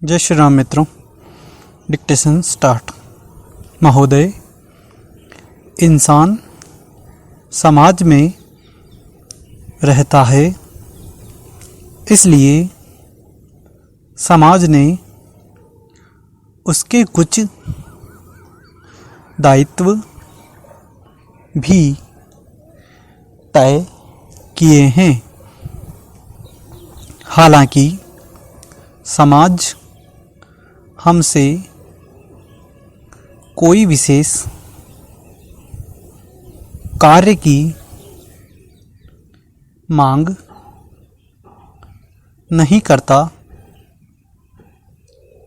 जय श्री राम मित्रों। Dictation start. महोदय, इंसान समाज में रहता है, इसलिए समाज ने उसके कुछ दायित्व भी तय किए हैं। हालांकि समाज हमसे कोई विशेष कार्य की मांग नहीं करता,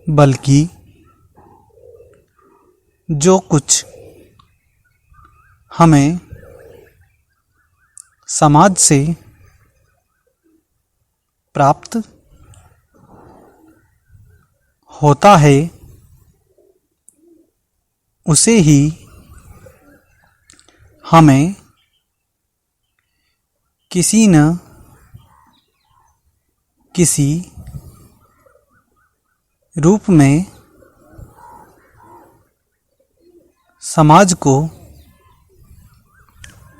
बल्कि जो कुछ हमें समाज से प्राप्त होता है, उसे ही हमें किसी न किसी रूप में समाज को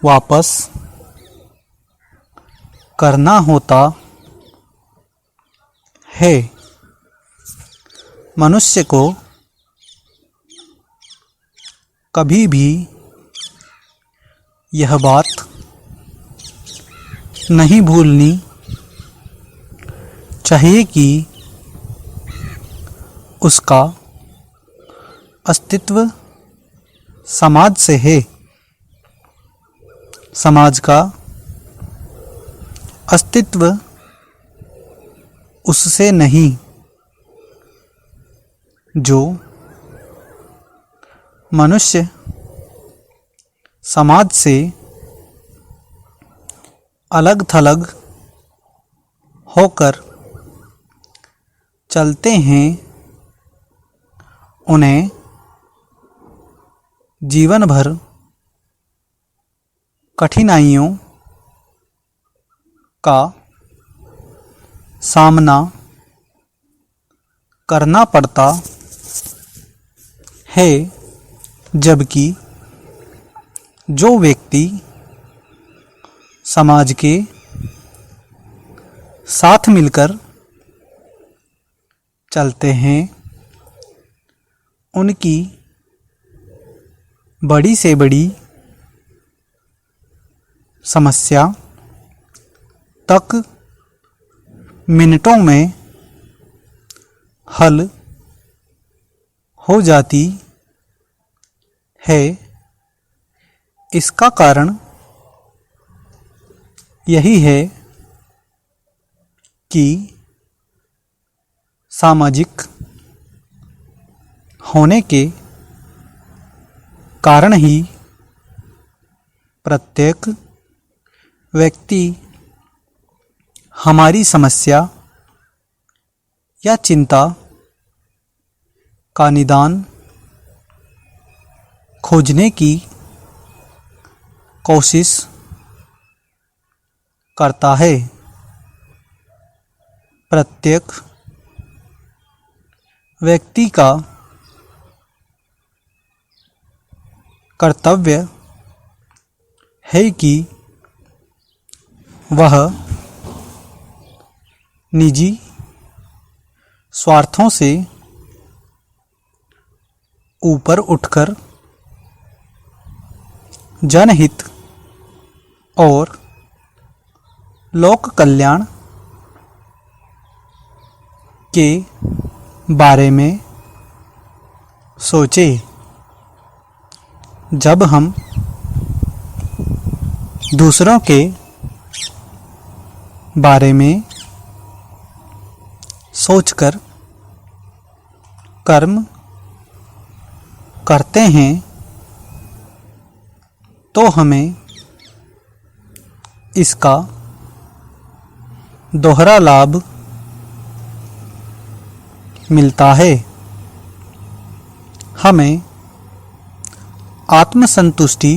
वापस करना होता है। मनुष्य को कभी भी यह बात नहीं भूलनी चाहिए कि उसका अस्तित्व समाज से है। समाज का अस्तित्व उससे नहीं, जो मनुष्य समाज से अलग थलग होकर चलते हैं, उन्हें जीवन भर कठिनाइयों का सामना करना पड़ता है, जबकि जो व्यक्ति समाज के साथ मिलकर चलते हैं, उनकी बड़ी से बड़ी समस्या तक मिनटों में हल हो जाती है। इसका कारण यही है कि सामाजिक होने के कारण ही प्रत्येक व्यक्ति हमारी समस्या या चिंता का निदान खोजने की कोशिश करता है। प्रत्येक व्यक्ति का कर्तव्य है कि वह निजी स्वार्थों से ऊपर उठकर जनहित और लोक कल्याण के बारे में सोचे। जब हम दूसरों के बारे में सोचकर कर्म करते हैं, तो हमें इसका दोहरा लाभ मिलता है। हमें आत्मसंतुष्टि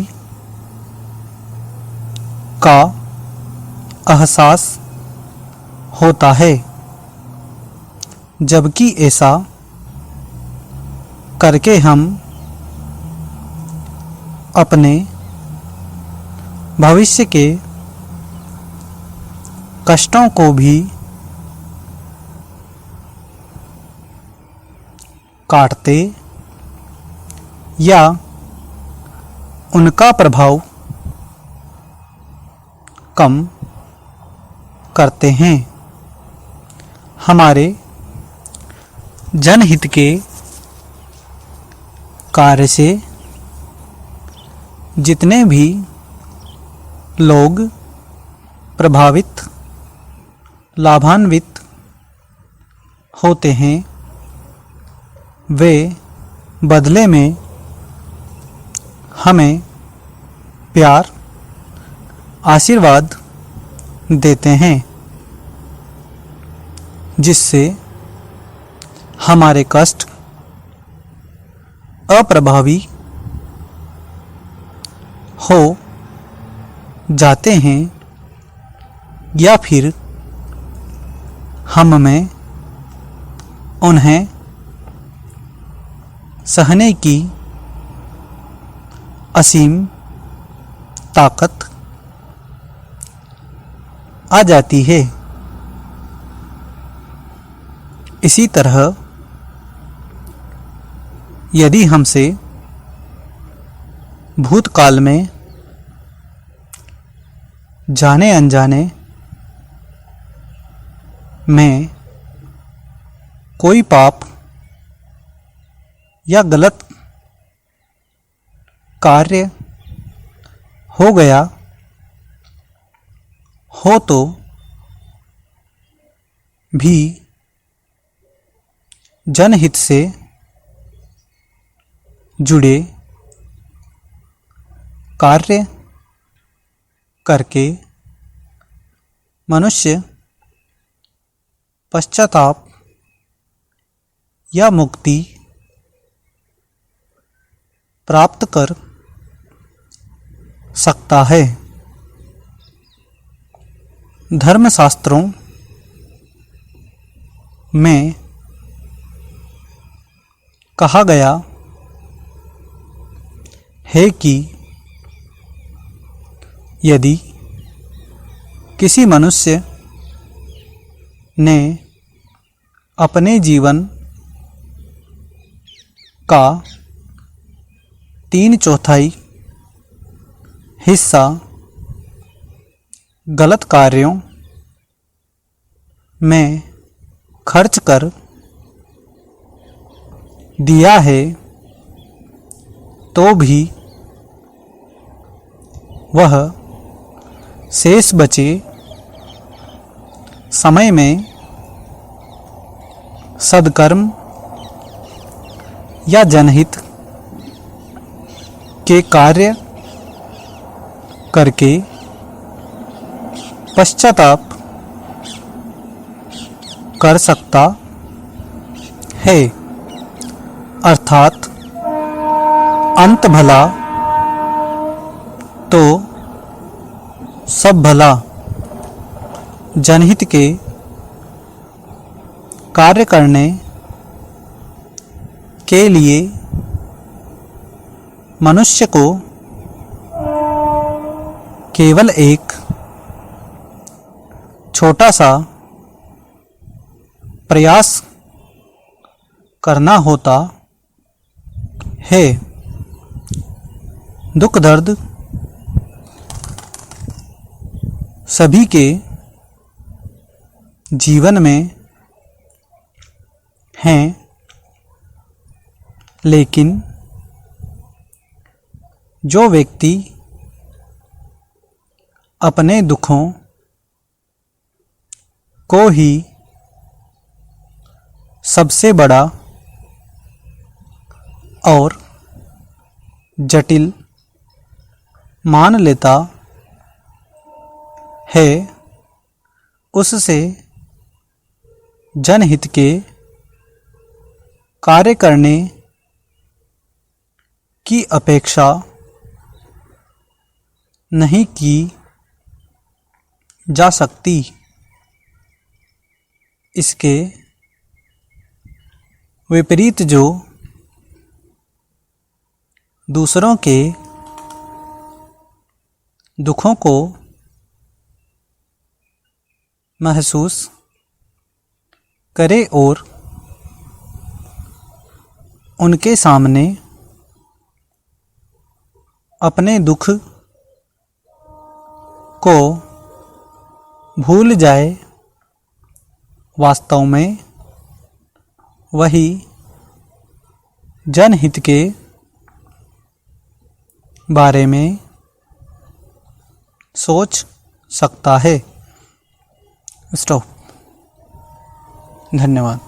का एहसास होता है। जबकि ऐसा करके हम अपने भविष्य के कष्टों को भी काटते या उनका प्रभाव कम करते हैं। हमारे जनहित के कार्य से जितने भी लोग प्रभावित लाभान्वित होते हैं वे बदले में हमें प्यार आशीर्वाद देते हैं, जिससे हमारे कष्ट अप्रभावी हो जाते हैं या फिर हम में उन्हें सहने की असीम ताकत आ जाती है। इसी तरह यदि हमसे भूतकाल में जाने अनजाने में कोई पाप या गलत कार्य हो गया हो तो भी जनहित से जुड़े कार्य करके मनुष्य पश्चाताप या मुक्ति प्राप्त कर सकता है। धर्मशास्त्रों में कहा गया है कि यदि किसी मनुष्य ने अपने जीवन का 3/4 हिस्सा गलत कार्यों में खर्च कर दिया है तो भी वह शेष बचे समय में सद्कर्म या जनहित के कार्य करके पश्चाताप कर सकता है। अर्थात अंत भला तो सब भला। जनहित के कार्य करने के लिए मनुष्य को केवल एक छोटा सा प्रयास करना होता है। दुख दर्द सभी के जीवन में हैं, लेकिन जो व्यक्ति अपने दुखों को ही सबसे बड़ा और जटिल मान लेता है, उससे जनहित के कार्य करने की अपेक्षा नहीं की जा सकती। इसके विपरीत जो दूसरों के दुखों को महसूस करे और उनके सामने अपने दुख को भूल जाए, वास्तव में वही जनहित के बारे में सोच सकता है। स्टॉप। धन्यवाद।